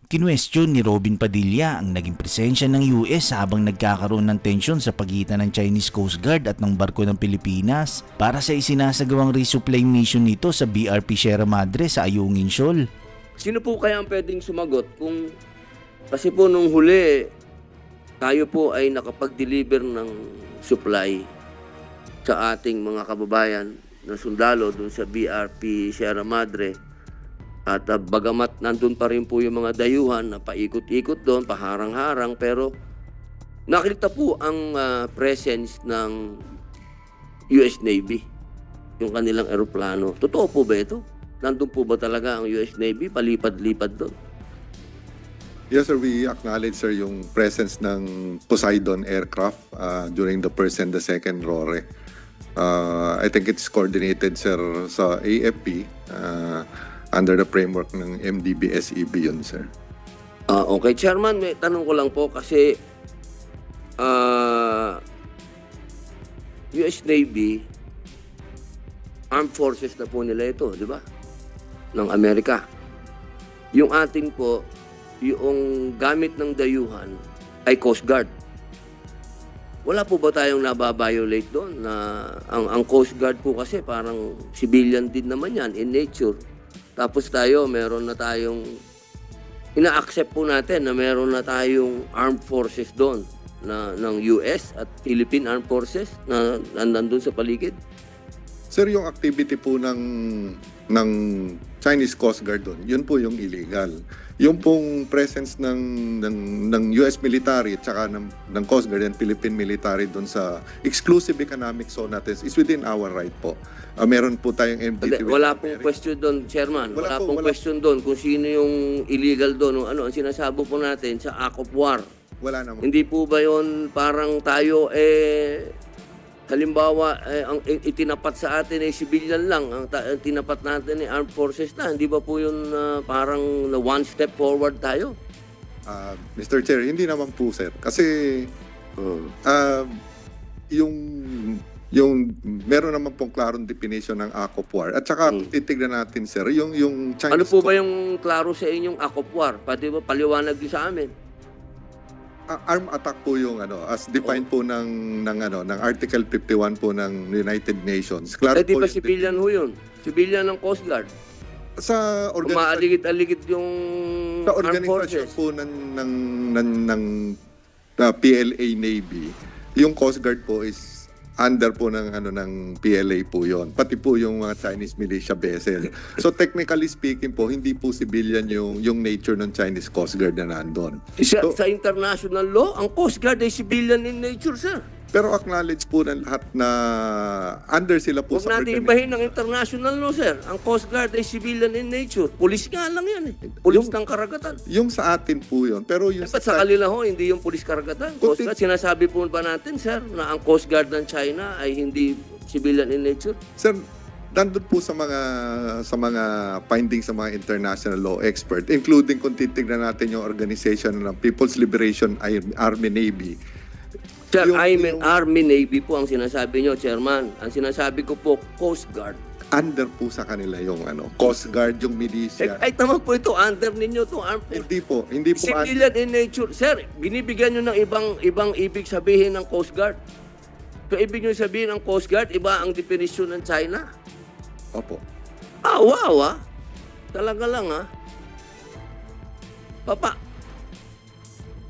Kinwestiyon ni Robin Padilla ang naging presensya ng US habang nagkakaroon ng tensyon sa pagitan ng Chinese Coast Guard at ng barko ng Pilipinas para sa isinasagawang resupply mission nito sa BRP Sierra Madre sa Ayungin Shoal. Sino po kaya ang pwedeng sumagot kung kasi po nung huli tayo po ay nakapag-deliver ng supply sa ating mga kababayan na sundalo dun sa BRP Sierra Madre. At bagamat nandun pa rin po yung mga dayuhan na paikot-ikot doon, paharang-harang, pero nakita po ang presence ng US Navy, yung kanilang eroplano. Totoo po ba ito? Nandun po ba talaga ang US Navy, palipad-lipad doon? Yes, sir. We acknowledge, sir, yung presence ng Poseidon aircraft during the first and the second RORE. I think it's coordinated, sir, sa AFP under the framework ng MDB-SEB yun, sir. Okay, Chairman, may tanong ko lang po kasi US Navy, armed forces na po nila ito, di ba? Ng Amerika. Yung ating po, yung gamit ng dayuhan ay Coast Guard. Wala po ba tayong nababiolate doon? Na ang Coast Guard po kasi parang civilian din naman yan in nature. Tapos tayo, meron na tayong, ina-accept po natin na meron na tayong armed forces doon ng US at Philippine Armed Forces na nandun sa paligid. Sir, yung activity po ng Chinese Coast Guard doon, yun po yung illegal. Yung pong presence ng US military at saka ng Coast Guard and Philippine military doon sa exclusive economic zone natin is within our right po. Meron po tayong MDT. Wala pong question doon, Chairman. Wala pong question doon kung sino yung illegal doon. Ano ang sinasabo po natin sa Act of War. Wala naman. Hindi po ba yun parang tayo halimbawa, ang itinapat sa atin ay civilian lang. Ang tinapat natin ay armed forces na. Hindi ba po yun parang one step forward tayo? Mr. Chair, hindi naman po, sir. Kasi yung meron naman pong klarong definition ng Act of War. At saka titignan natin, sir, yung Chinese... Ano po ba yung klaro sa inyong Act of War? Pati ba paliwanag din sa amin? Armed attack po yung as defined po ng Article 51 po ng United Nations. Klaro di ba civilian ho yun? Civilian ng Coast Guard? Sa umaaligid-aligid yung sa armed organisasyon forces po ng PLA Navy, yung Coast Guard po is under po ng PLA po yon, pati po yung mga Chinese militia vessel. So technically speaking po, hindi po civilian yung nature ng Chinese Coast Guard na nandun. Sa international law, ang Coast Guard ay civilian in nature, sir. Pero acknowledge po ng lahat na under sila po sa natin ibahin ng international law, sir. Ang Coast Guard ay civilian in nature. Pulis nga lang yan. Pulis ng karagatan. Yung sa atin po yun. Pero yung sa kanila ho, hindi yung pulis karagatan. Coast Guard, sinasabi po ba natin, sir, na ang Coast Guard ng China ay hindi civilian in nature? Sir, nandun po sa mga findings sa mga international law expert, including kung titignan natin yung organization ng People's Liberation Army Navy. Sir, Army Navy po ang sinasabi nyo, Chairman. Ang sinasabi ko po, Coast Guard. Under po sa kanila yung Coast Guard, yung militia. Ay, tama po ito, under ninyo to. Hindi po civilian in nature. Sir, binibigyan nyo ng ibang ibig sabihin ng Coast Guard. So, ibig nyo sabihin ng Coast Guard, iba ang definisyon ng China? Opo. Wow, Talaga lang, Papa,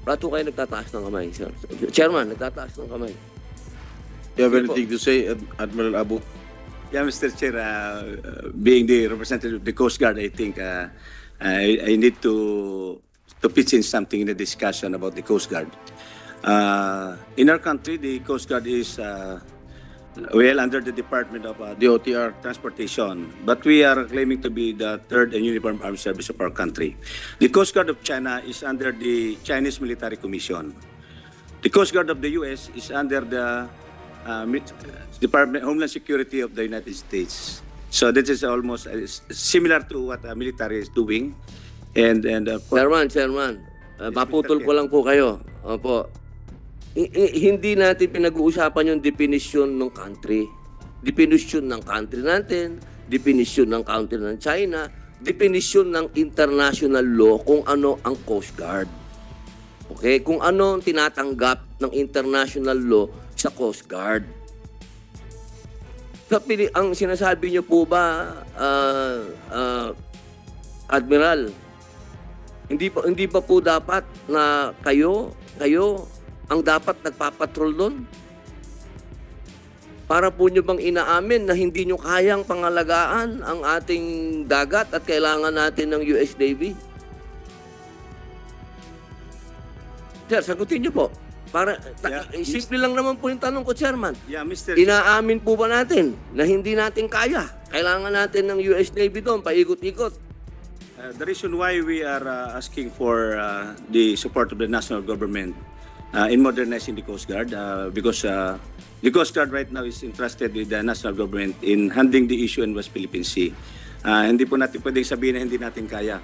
Rato kayo nagtataas ng kamay, sir. Chairman, nagtataas ng kamay. You have anything to say, Admiral Abu? Yeah, Mr. Chair, being the representative of the Coast Guard, I think I need to pitch in something in the discussion about the Coast Guard. In our country, the Coast Guard is under the Department of DOTR Transportation, but we are claiming to be the third and uniform armed service of our country. The Coast Guard of China is under the Chinese Military Commission. The Coast Guard of the U.S. is under the Department of Homeland Security of the United States. So this is almost similar to what the military is doing. And Chairman, maputol ko lang po kayo. Opo. Hindi natin pinag-uusapan yung definition ng country. Definition ng country natin, definition ng country ng China, definisyon ng international law kung ano ang Coast Guard. Okay? Kung ano ang tinatanggap ng international law sa Coast Guard. Ang sinasabi niyo po ba, Admiral, hindi pa po dapat na kayo ang dapat nagpapatrol doon? Para po nyo bang inaamin na hindi nyo kayang pangalagaan ang ating dagat at kailangan natin ng US Navy? Sir, sagutin nyo po. Simple lang naman po yung tanong ko, Chairman. Yeah, Mr. Inaamin po ba natin na hindi natin kaya? Kailangan natin ng US Navy doon, paikot-ikot. The reason why we are asking for the support of the national government in modernizing the Coast Guard because the Coast Guard right now is entrusted with the national government in handling the issue in West Philippine Sea. Hindi po natin pwedeng sabihin na hindi natin kaya.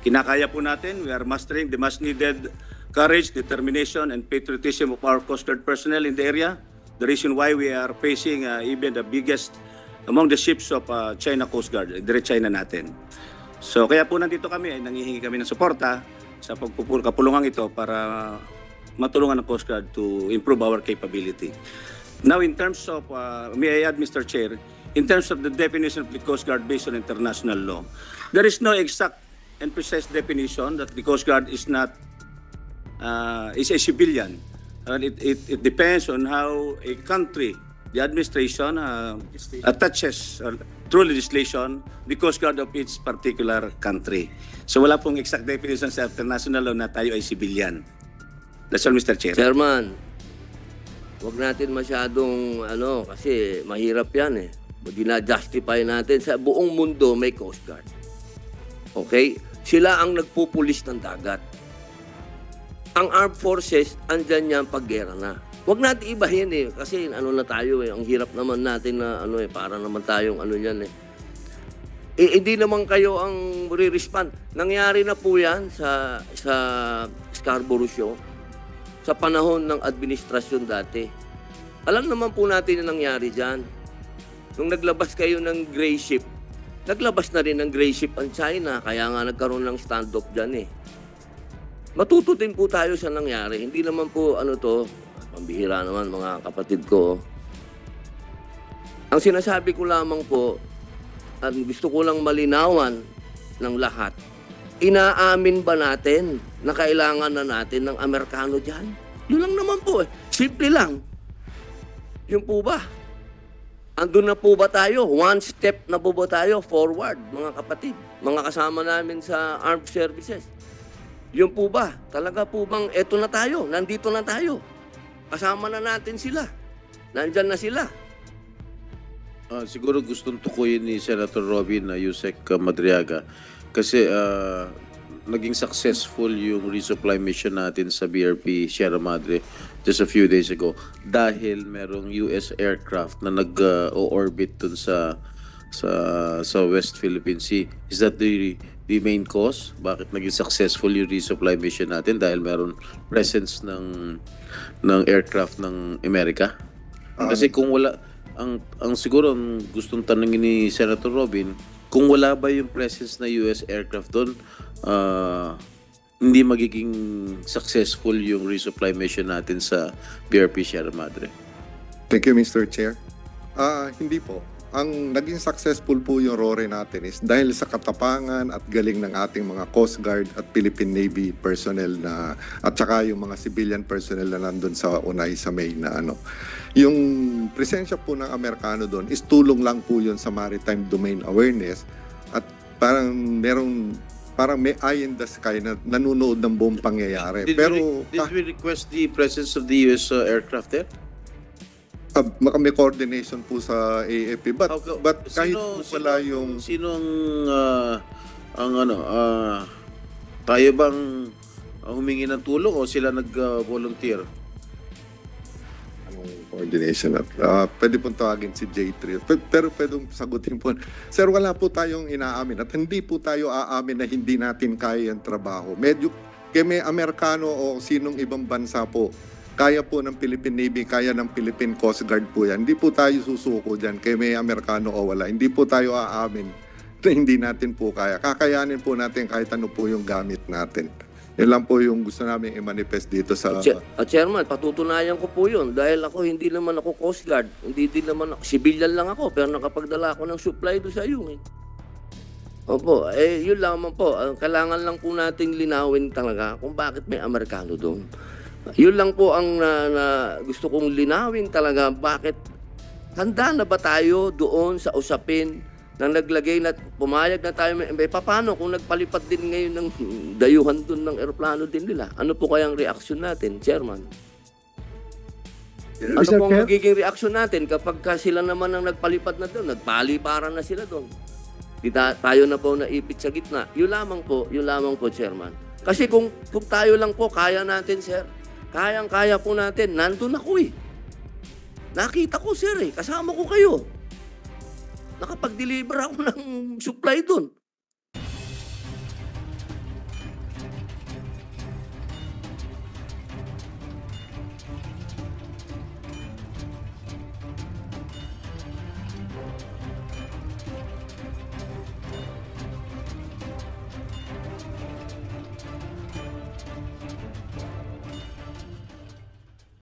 Kinakaya po natin. We are mastering the much needed courage, determination, and patriotism of our Coast Guard personnel in the area. The reason why we are facing even the biggest among the ships of China Coast Guard, direct China natin. So kaya po nandito kami, ay nangihingi kami ng suporta sa kapulungan ito para matulungan ng Coast Guard to improve our capability. Now, in terms of, may I add, Mr. Chair, in terms of the definition of the Coast Guard based on international law, there is no exact and precise definition that the Coast Guard is not, is a civilian. It depends on how a country, the administration, attaches through legislation the Coast Guard of its particular country. So wala pong exact definition sa international law na tayo ay civilian. That's all, Mr. Chair. Chairman, huwag natin masyadong, kasi mahirap yan eh. Dina-justify natin. Sa buong mundo may Coast Guard. Okay? Sila ang nagpupulis ng dagat. Ang armed forces, andyan yan pag-gera na. Huwag natin ibahin eh. Kasi na tayo eh. Ang hirap naman natin na para naman tayong yan eh. Hindi naman kayo ang re-respond. Nangyari na po yan sa Scarborough Show. Sa panahon ng administrasyon dati. Alam naman po natin yung nangyari dyan. Nung naglabas kayo ng gray ship, naglabas na rin ng gray ship ang China, kaya nga nagkaroon ng standoff dyan eh. Matuto din po tayo sa nangyari. Hindi naman po pambihira naman mga kapatid ko. Ang sinasabi ko lamang po, at gusto ko lang malinawan ng lahat, inaamin ba natin na kailangan na natin ng Amerikano dyan? Yun lang naman po eh. Simple lang. Yun po ba? Andun na po ba tayo? One step na po ba tayo forward, mga kapatid? Mga kasama namin sa armed services. Yun po ba? Talaga po bang eto na tayo? Nandito na tayo. Kasama na natin sila. Nandyan na sila. Siguro gustong tukuyin ni Senator Robin Yusek Madriaga kasi naging successful yung resupply mission natin sa BRP Sierra Madre just a few days ago dahil merong US aircraft na nag-orbit dun sa West Philippine Sea. Is that the main cause? Bakit naging successful yung resupply mission natin? Dahil meron presence ng aircraft ng Amerika? Kasi kung wala, ang siguro ang gustong tanongin ni Senator Robin, kung wala ba yung presence na US aircraft doon, hindi magiging successful yung resupply mission natin sa BRP Sierra Madre. Thank you, Mr. Chair. Hindi po. Ang naging successful po yung RORE natin is dahil sa katapangan at galing ng ating mga Coast Guard at Philippine Navy personnel at saka yung mga civilian personnel na nandun sa Unay sa May na Yung presensya po ng Amerikano doon is tulong lang po yun sa maritime domain awareness at parang may eye in the sky na nanunood ng buong pangyayari. Did we request the presence of the US aircraft there? May coordination po sa AFP but kahit po pala yung tayo bang humingi ng tulong o sila nag-volunteer? Anong coordination at pwede pong tawagin si J3 pero pwedeng sagutin po. Sir, wala po tayong inaamin at hindi po tayo aamin na hindi natin kaya ang trabaho. Medyo may Amerikano o sinong ibang bansa po kaya po ng Philippine Navy, kaya ng Philippine Coast Guard po yan. Hindi po tayo susuko dyan kaya may Amerikano o wala. Hindi po tayo aamin na hindi natin po kaya. Kakayanin po natin kahit ano po yung gamit natin. Yan lang po yung gusto namin i-manifest dito sa... Chairman, patutunayan ko po yun dahil ako hindi naman ako Coast Guard, hindi din naman ako, civilian lang ako, pero nakapagdala ako ng supply doon sa iyo. Opo, yun lamang po. Kailangan lang po nating linawin talaga kung bakit may Amerikano doon. Yun lang po ang gusto kong linawin talaga, bakit handa na ba tayo doon sa usapin nang naglagay na pumayag na tayo, paano kung nagpalipad din ngayon ng dayuhan doon ng eroplano din nila? Ano po kayang reaksyon natin, Chairman? Ano po ang magiging reaksyon natin kapag sila naman ang nagpalipad na doon, nagpaliparan na sila doon? Tayo na po naipit sa gitna. Yun lamang po, Chairman. Kasi kung tayo lang po, kaya natin, sir. Kayang-kaya po natin. Nandun ako eh. Nakita ko, sir eh. Kasama ko kayo. Nakapag-deliver ako ng supply doon.